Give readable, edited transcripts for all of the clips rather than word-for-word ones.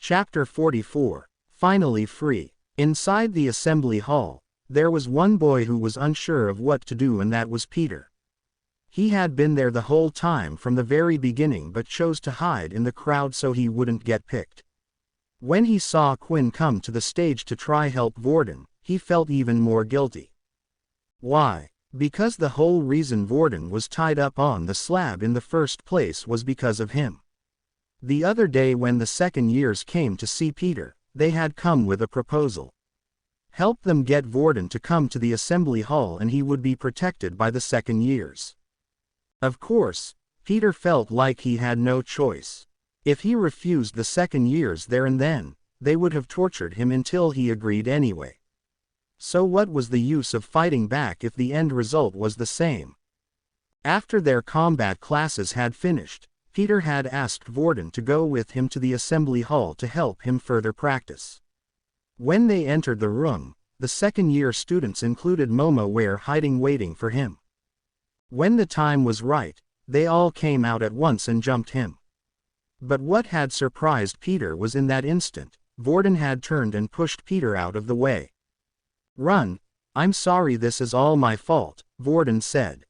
Chapter 44. Finally free. Inside the assembly hall, there was one boy who was unsure of what to do, and that was Peter. He had been there the whole time from the very beginning, but chose to hide in the crowd so he wouldn't get picked. When he saw Quinn come to the stage to try help Vorden, he felt even more guilty. Why? Because the whole reason Vorden was tied up on the slab in the first place was because of him. The other day when the second years came to see Peter, they had come with a proposal. Help them get Vorden to come to the assembly hall and he would be protected by the second years. Of course, Peter felt like he had no choice. If he refused the second years there and then, they would have tortured him until he agreed anyway. So what was the use of fighting back if the end result was the same? After their combat classes had finished, Peter had asked Vorden to go with him to the assembly hall to help him further practice. When they entered the room, the second-year students included Momo were hiding waiting for him. When the time was right, they all came out at once and jumped him. But what had surprised Peter was in that instant, Vorden had turned and pushed Peter out of the way. "Run, I'm sorry, this is all my fault," Vorden said.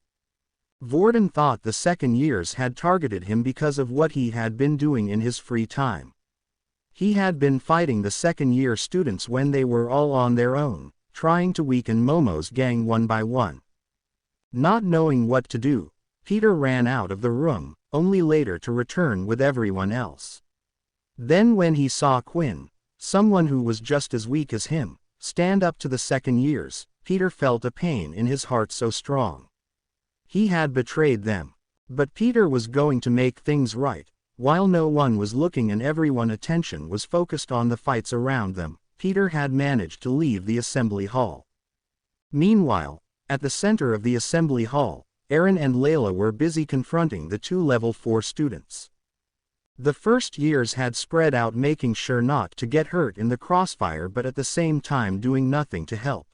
Vorden thought the second years had targeted him because of what he had been doing in his free time. He had been fighting the second-year students when they were all on their own, trying to weaken Momo's gang one by one. Not knowing what to do, Peter ran out of the room, only later to return with everyone else. Then when he saw Quinn, someone who was just as weak as him, stand up to the second years, Peter felt a pain in his heart so strong. He had betrayed them. But Peter was going to make things right. While no one was looking and everyone's attention was focused on the fights around them, Peter had managed to leave the assembly hall. Meanwhile, at the center of the assembly hall, Aaron and Layla were busy confronting the two level 4 students. The first years had spread out, making sure not to get hurt in the crossfire, but at the same time doing nothing to help.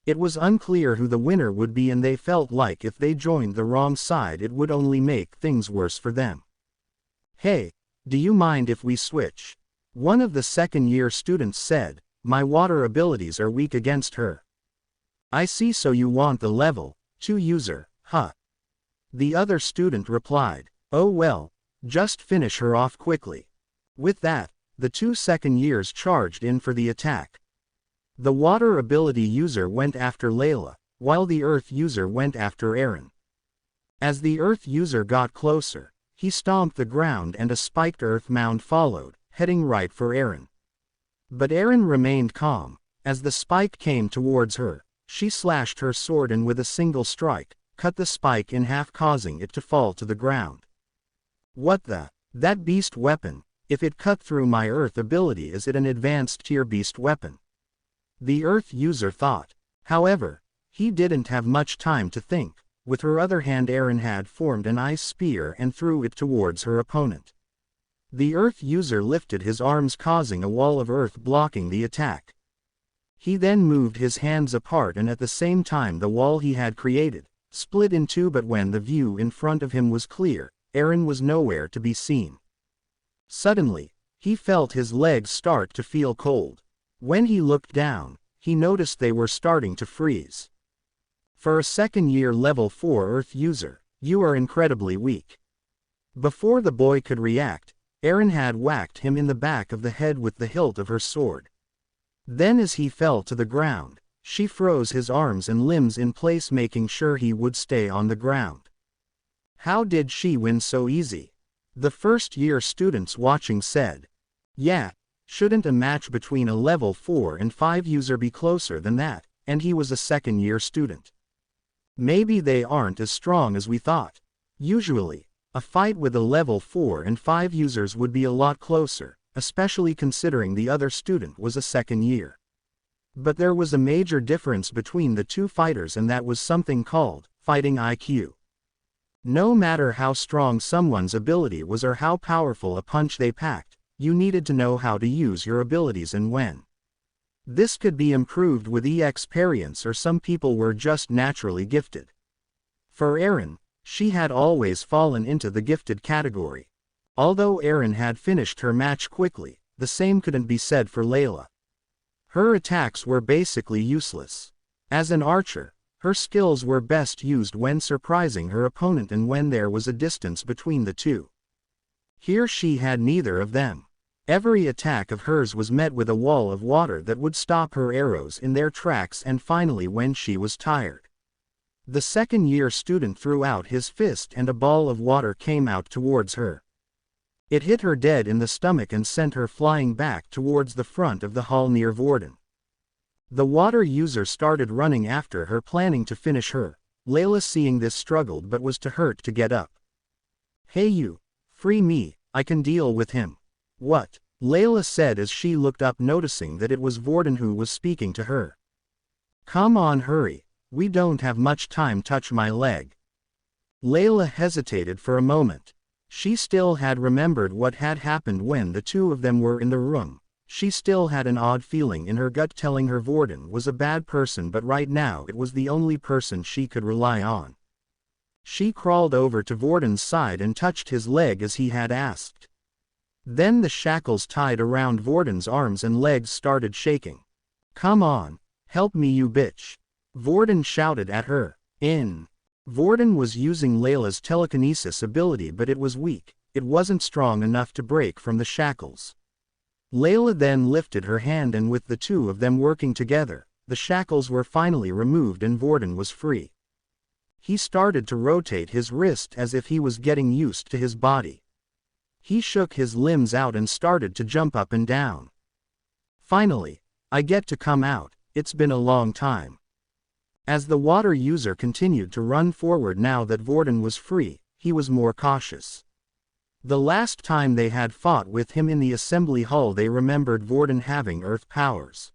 It was unclear who the winner would be, and they felt like if they joined the wrong side it would only make things worse for them. "Hey, do you mind if we switch?" one of the second-year students said. "My water abilities are weak against her." "I see, so you want the level 2 user, huh?" the other student replied. "Oh well, just finish her off quickly." With that, the two second years charged in for the attack. The water ability user went after Layla, while the earth user went after Aaron. As the earth user got closer, he stomped the ground and a spiked earth mound followed, heading right for Aaron. But Aaron remained calm. As the spike came towards her, she slashed her sword and with a single strike, cut the spike in half, causing it to fall to the ground. "What the? That beast weapon, if it cut through my earth ability, is it an advanced tier beast weapon?" the earth user thought. However, he didn't have much time to think. With her other hand, Aaron had formed an ice spear and threw it towards her opponent. The earth user lifted his arms, causing a wall of earth blocking the attack. He then moved his hands apart, and at the same time the wall he had created split in two, but when the view in front of him was clear, Aaron was nowhere to be seen. Suddenly, he felt his legs start to feel cold. When he looked down, he noticed they were starting to freeze. For a second-year level 4 earth user, you are incredibly weak. Before the boy could react, Aaron had whacked him in the back of the head with the hilt of her sword. Then as he fell to the ground, she froze his arms and limbs in place, making sure he would stay on the ground. How did she win so easy? The first-year students watching said. Yeah, shouldn't a match between a level 4 and 5 user be closer than that? And he was a second-year student. Maybe they aren't as strong as we thought. Usually, a fight with a level 4 and 5 users would be a lot closer, especially considering the other student was a second year. But there was a major difference between the two fighters, and that was something called fighting IQ. No matter how strong someone's ability was or how powerful a punch they packed, you needed to know how to use your abilities and when. This could be improved with experience, or some people were just naturally gifted. For Aaron, she had always fallen into the gifted category. Although Aaron had finished her match quickly, the same couldn't be said for Layla. Her attacks were basically useless. As an archer, her skills were best used when surprising her opponent and when there was a distance between the two. Here she had neither of them. Every attack of hers was met with a wall of water that would stop her arrows in their tracks, and finally when she was tired, the second-year student threw out his fist and a ball of water came out towards her. It hit her dead in the stomach and sent her flying back towards the front of the hall near Vorden. The water user started running after her, planning to finish her. Layla, seeing this, struggled but was too hurt to get up. "Hey you! Free me, I can deal with him." "What?" Layla said as she looked up, noticing that it was Vorden who was speaking to her. "Come on, hurry, we don't have much time. Touch my leg." Layla hesitated for a moment. She still had remembered what had happened when the two of them were in the room. She still had an odd feeling in her gut telling her Vorden was a bad person, but right now it was the only person she could rely on. She crawled over to Vorden's side and touched his leg as he had asked. Then the shackles tied around Vorden's arms and legs started shaking. "Come on, help me you bitch," Vorden shouted at her. Vorden was using Layla's telekinesis ability, but it was weak. It wasn't strong enough to break from the shackles. Layla then lifted her hand, and with the two of them working together, the shackles were finally removed and Vorden was free. He started to rotate his wrist as if he was getting used to his body. He shook his limbs out and started to jump up and down. "Finally, I get to come out, it's been a long time." As the water user continued to run forward now that Vorden was free, he was more cautious. The last time they had fought with him in the assembly hall, they remembered Vorden having earth powers.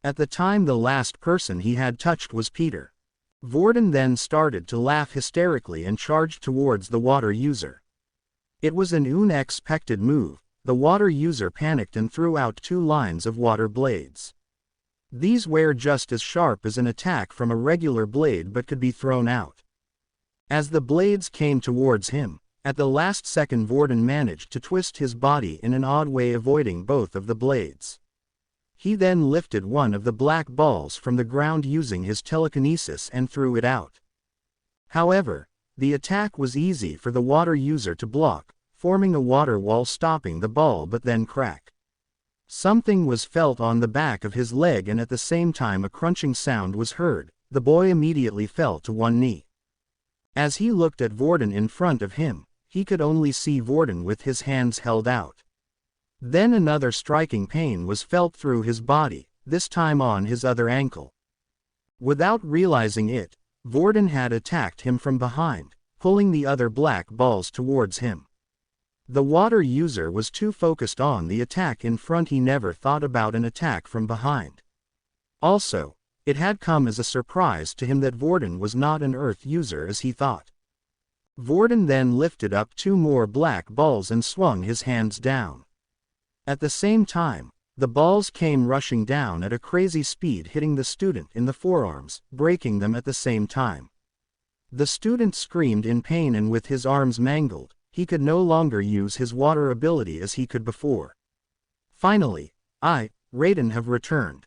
At the time, the last person he had touched was Peter. Vorden then started to laugh hysterically and charged towards the water user. It was an unexpected move. The water user panicked and threw out two lines of water blades. These were just as sharp as an attack from a regular blade but could be thrown out. As the blades came towards him, at the last second Vorden managed to twist his body in an odd way, avoiding both of the blades. He then lifted one of the black balls from the ground using his telekinesis and threw it out. However, the attack was easy for the water user to block, forming a water wall stopping the ball, but then crack. Something was felt on the back of his leg, and at the same time a crunching sound was heard. The boy immediately fell to one knee. As he looked at Vorden in front of him, he could only see Vorden with his hands held out. Then another striking pain was felt through his body, this time on his other ankle. Without realizing it, Vorden had attacked him from behind, pulling the other black balls towards him. The water user was too focused on the attack in front, he never thought about an attack from behind. Also, it had come as a surprise to him that Vorden was not an earth user as he thought. Vorden then lifted up two more black balls and swung his hands down. At the same time, the balls came rushing down at a crazy speed, hitting the student in the forearms, breaking them at the same time. The student screamed in pain, and with his arms mangled, he could no longer use his water ability as he could before. Finally, Raiden have returned.